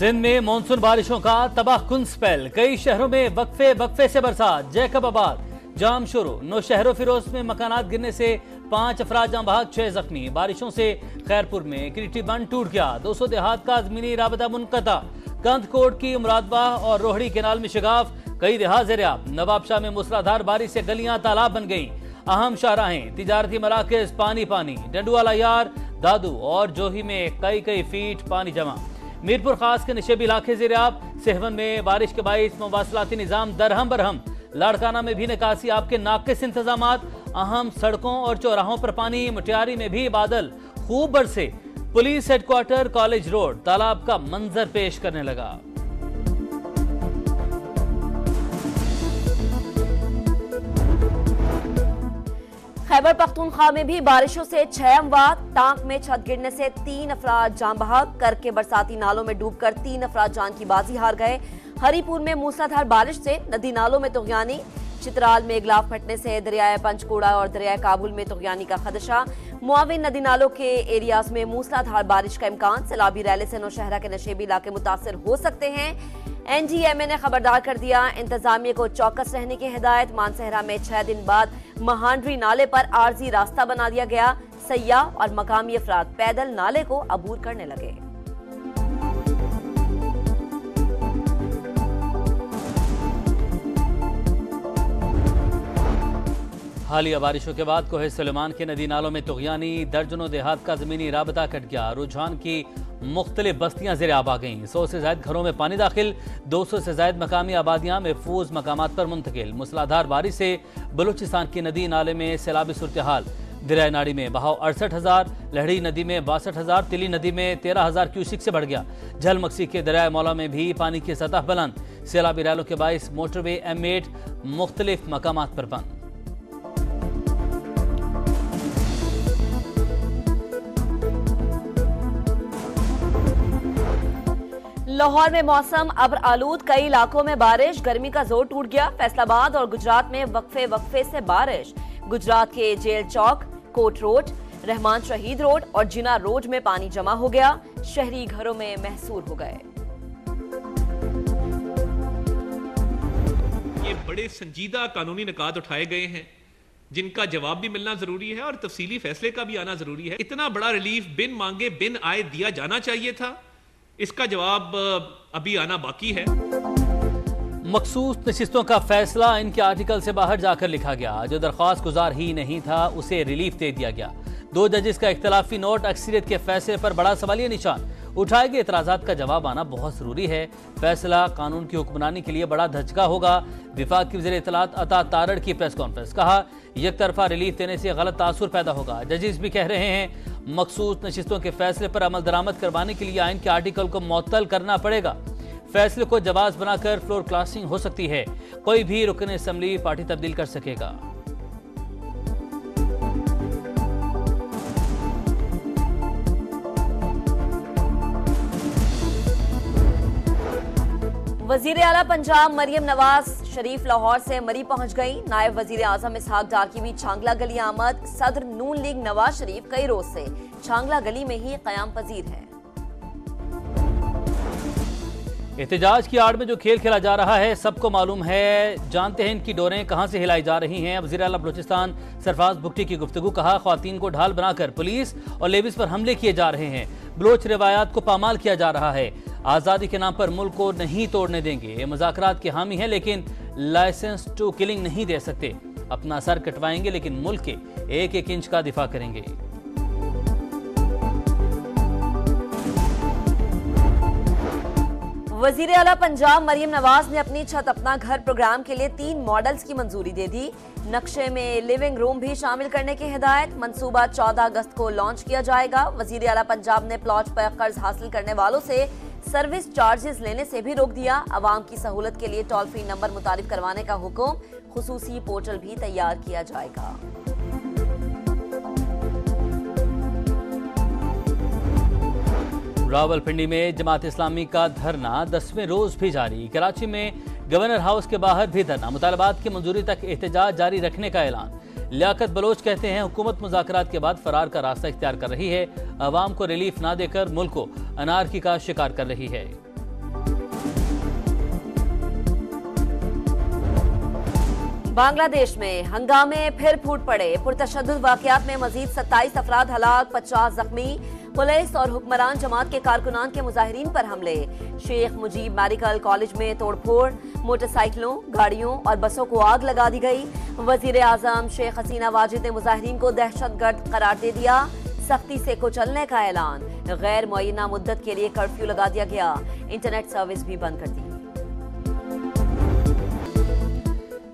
सिंध में मानसून बारिशों का तबाहकुन स्पेल, कई शहरों में वक्फे वक्फे से बरसात। जैकबाबाद जाम शुरू, नौशहरों फिरोज में मकानात गिरने से 5 अफराद जाम बहक, 6 जख्मी। बारिशों से खैरपुर में क्रिटी बंद टूट गया, 200 देहात का जमीनी राबता मुनक़ता। कंदकोट की मुरादबाह और रोहड़ी केनाल में शिगाफ, कई देहात ज़ेर-ए-आब। नवाबशाह में मूसलाधार बारिश से गलियां तालाब बन गईं, अहम शाहराहें, तिजारती मराकज पानी पानी। डंडुवाला यार, दादू और जोही में कई फीट पानी जमा। मीरपुर खास के निशेबी इलाके ज़ेर-ए-आब। सेहवन में बारिश के बाइस मवासलाती निज़ाम दरहम बरहम। लाड़काना में भी निकासी आपके नाकिस इंतजामात, अहम सड़कों और चौराहों पर पानी। मुटियारी में भी बादल खूब बरसे, पुलिस हेडक्वार्टर कॉलेज रोड तालाब का मंजर पेश करने लगा। खैबर पख्तूनख्वा में भी बारिशों से 6 अमवात। टांक में छत गिरने से 3 अफराद जान बहक, करके बरसाती नालों में डूबकर 3 अफराद जान की बाजी हार गए। हरीपुर में मूसलाधार बारिश से नदी नालों में तुगयानी। चित्राल में गिलाफ फटने से दरियाए पंचकूड़ा और दरियाए काबुल में तुगयानी का खदशा। मुआविन नदी नालों के एरियाज में मूसलाधार बारिश का इम्कान। सैलाबी रैली से नौशहरा के नशेबी इलाके मुतासर हो सकते हैं। NDMA ने खबरदार कर दिया, इंतजामिया को चौकस रहने की हिदायत। मानसहरा में 6 दिन बाद महांडरी नाले पर आर्जी रास्ता बना दिया गया। सयाह और मकामी अफराद पैदल नाले को अबूर करने लगे। हालिया बारिशों के बाद कोहे सुलेमान के नदी नालों में तुगयानी, दर्जनों देहात का जमीनी राबता कट गया। रुझान की मुख्तलिफ बस्तियां ज़ेर-ए-आब आ गईं, 100 से ज़ायद घरों में पानी दाखिल, 200 से ज़ायद मकामी आबादियां महफूज मकामात पर मुंतकिल। मूसलाधार बारिश से बलूचिस्तान की नदी नाले में सैलाबी सूरत हाल। दरिया नाड़ी में बहाव 68,000, लहड़ी नदी में 62,000, तिली नदी में 13,000 क्यूसिक से बढ़ गया। झलमक्सी के दरिया मौला में भी पानी की सतह बुलंद। सैलाबी रैलों के बाइस मोटरवे M8 मुख्तलिफ मकामात पर बंद। लाहौर में मौसम अब्र आलूद, कई इलाकों में बारिश, गर्मी का जोर टूट गया। फैसलाबाद और गुजरात में वक्फे वक्फे से बारिश। गुजरात के जेल चौक, कोट रोड, रहमान शहीद रोड और जिना रोड में पानी जमा हो गया। शहरी घरों में महसूर हो गए। ये बड़े संजीदा कानूनी निकात उठाए गए हैं जिनका जवाब भी मिलना जरूरी है और तफसीली फैसले का भी आना जरूरी है। इतना बड़ा रिलीफ बिन मांगे बिन आए दिया जाना चाहिए था, इसका जवाब अभी आना बाकी है। मखसूस नशिस्तों का फैसला इनके आर्टिकल से बाहर जाकर लिखा गया। जो दरख्वास्त गुजार ही नहीं था उसे रिलीफ दे दिया गया। 2 जजेस का इख्तलाफी नोट, अक्सरियत के फैसले पर बड़ा सवालिया निशान। उठाए गए एतराजात का जवाब आना बहुत जरूरी है। फैसला कानून की हुक्मरानी के लिए बड़ा धचका होगा। विफाक की वज़ीर इत्तलात अता तारड़ की प्रेस कॉन्फ्रेंस, कहा एक तरफा रिलीफ देने से गलत तासुर पैदा होगा। जजेस भी कह रहे हैं मखसूस नशिस्तों के फैसले पर अमल दरामद करवाने के लिए आइन के आर्टिकल को मुअत्तल करना पड़ेगा। फैसले को जवाज बनाकर फ्लोर क्लासिंग हो सकती है। कोई भी रुकन असम्बली पार्टी तब्दील कर सकेगा। वजीर आला पंजाब मरियम नवाज शरीफ लाहौर से मरी पहुंच गई। नायब वजीर आजम इसहाक डार की भी छांगला गली आमद। सदर नून लीग नवाज शरीफ कई रोज से छांगला गली में ही कयाम पजीर है। एहतजाज की आड़ में जो खेल खेला जा रहा है सबको मालूम है। जानते हैं इनकी डोरें कहां से हिलाई जा रही हैं। वज़ीर आला बलूचिस्तान सरफराज भुट्टी की गुफ्तगू, कहा ख्वातीन को ढाल बनाकर पुलिस और लेविस पर हमले किए जा रहे हैं। बलोच रिवायात को पामाल किया जा रहा है। आज़ादी के नाम पर मुल्क को नहीं तोड़ने देंगे। मुज़ाकरात के हामी हैं लेकिन लाइसेंस टू किलिंग नहीं दे सकते। अपना सर कटवाएंगे लेकिन मुल्क के 1-1 इंच का दिफा करेंगे। वजीर आला पंजाब मरियम नवाज ने अपनी छत अपना घर प्रोग्राम के लिए 3 मॉडल्स की मंजूरी दे दी। नक्शे में लिविंग रूम भी शामिल करने की हिदायत। मंसूबा 14 अगस्त को लॉन्च किया जाएगा। वजीर आला पंजाब ने प्लॉट पर कर्ज हासिल करने वालों से सर्विस चार्जेस लेने से भी रोक दिया। अवाम की सहूलत के लिए टोल फ्री नंबर मुतारिफ करवाने का हुक्म। खुसूसी पोर्टल भी तैयार किया जाएगा। रावलपिंडी में जमात इस्लामी का धरना 10वें रोज भी जारी। कराची में गवर्नर हाउस के बाहर भी धरना। मुतालबात की मंजूरी तक एहतजाज जारी रखने का ऐलान। लियाकत बलोच कहते हैं हुकूमत मुज़ाकरात के बाद फरार का रास्ता इख्तियार कर रही है। अवाम को रिलीफ ना देकर मुल्क को अनारकी का शिकार कर रही है। बांग्लादेश में हंगामे फिर फूट पड़े। पुरतशद्दुद वाकयात में मजीद 27 अफराद हलाक, 50 जख्मी। पुलिस और हुक्मरान जमात के कारकुनान के मुजाहिरीन पर हमले। शेख मुजीब मेडिकल कॉलेज में तोड़फोड़, मोटरसाइकिलों, गाड़ियों और बसों को आग लगा दी गई। वजीर आजम शेख हसीना वाजिद ने मुजाहिरीन को दहशतगर्द करार दे दिया। सख्ती से कुचलने का ऐलान। गैर मुअय्यना मुद्दत के लिए कर्फ्यू लगा दिया गया। इंटरनेट सर्विस भी बंद कर दी।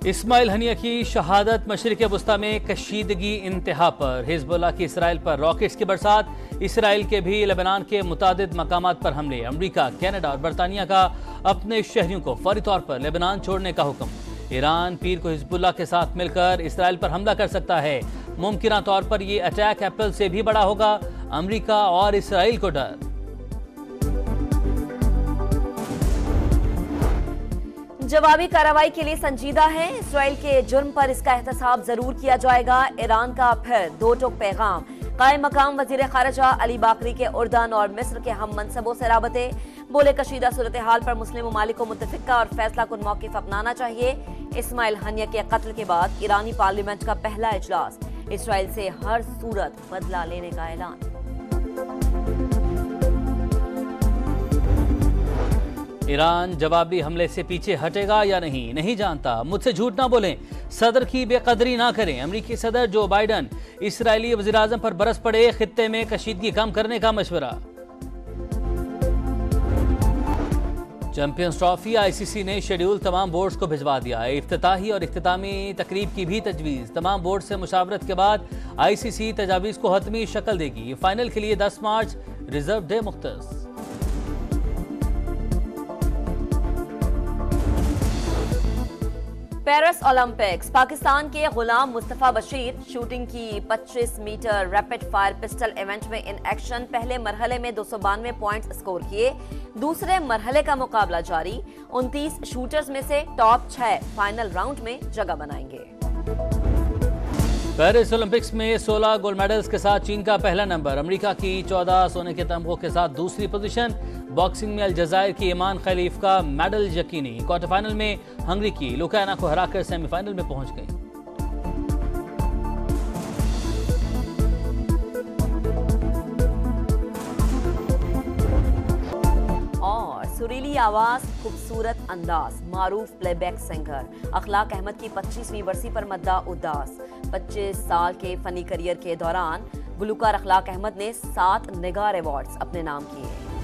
इस्माइल हनिया की शहादत। मशरिक़ वस्ता में कशीदगी इंतहा पर। हिजबुल्लाह की इसराइल पर रॉकेट्स की बरसात। इसराइल के भी लेबनान के मुतादिद मकामात पर हमले। अमरीका, कनाडा और बरतानिया का अपने शहरियों को फौरी तौर पर लेबनान छोड़ने का हुक्म। ईरान पीर को हिजबुल्लाह के साथ मिलकर इसराइल पर हमला कर सकता है। मुमकिन तौर पर यह अटैक अप्रैल से भी बड़ा होगा। अमरीका और इसराइल को डर। जवाबी कार्रवाई के लिए संजीदा है। इसराइल के जुर्म पर इसका एहतसाब जरूर किया जाएगा। ईरान का फिर दो टोक पैगाम। कायम मकाम वजीर खारजा अली बाकरी के उर्दन और मिस्र के हम मनसबों से राबते। बोले कशीदा सूरत हाल पर मुस्लिम ममालिक को मुत्तफिका और फैसला कुन मौक़िफ़ अपनाना चाहिए। इस्माइल हनिया के कत्ल के बाद ईरानी पार्लियामेंट का पहला इजलास। इसराइल से हर सूरत बदला लेने का ऐलान। ईरान जवाबी हमले से पीछे हटेगा या नहीं जानता। मुझसे झूठ ना बोलें, सदर की बेकदरी ना करें। अमेरिकी सदर जो बाइडन इसराइली वज़ीर-ए-आज़म पर बरस पड़े। खित्ते में कशीदगी कम करने का मशवरा। चैंपियंस ट्रॉफी आईसीसी ने शेड्यूल तमाम बोर्ड्स को भिजवा दिया। इफ्तिताही और इख्तितामी तकरीब की भी तजवीज़। तमाम बोर्ड से मुशावरत के बाद आईसीसी तजावीज़ को हतमी शक्ल देगी। फाइनल के लिए 10 मार्च रिजर्व डे मुख्तस। Paris Olympics. पाकिस्तान के गुलाम मुस्तफा बशीर शूटिंग की 25 metre rapid fire pistol event में इन एक्शन। पहले मरहले में 292 पॉइंट्स स्कोर किए। दूसरे मरहले का मुकाबला जारी। 29 शूटर्स में से टॉप 6 फाइनल राउंड में जगह बनाएंगे। पेरिस ओलंपिक्स में 16 गोल्ड मेडल्स के साथ चीन का पहला नंबर। अमेरिका की 14 सोने के तमगों के साथ दूसरी पोजीशन। बॉक्सिंग में अलजायर की ईमान खलीफ का मेडल यकीनी। क्वार्टर फाइनल में हंगरी की लुकाना को हराकर सेमीफाइनल में पहुंच गई। और सुरीली आवाज, खूबसूरत अंदाज, मारूफ प्लेबैक सिंगर अखलाक अहमद की 25वीं बरसी पर मद्दा उदास। 25 साल के फनी करियर के दौरान गुलूकार अखलाक अहमद ने 7 निगार अवार्ड्स अपने नाम किए।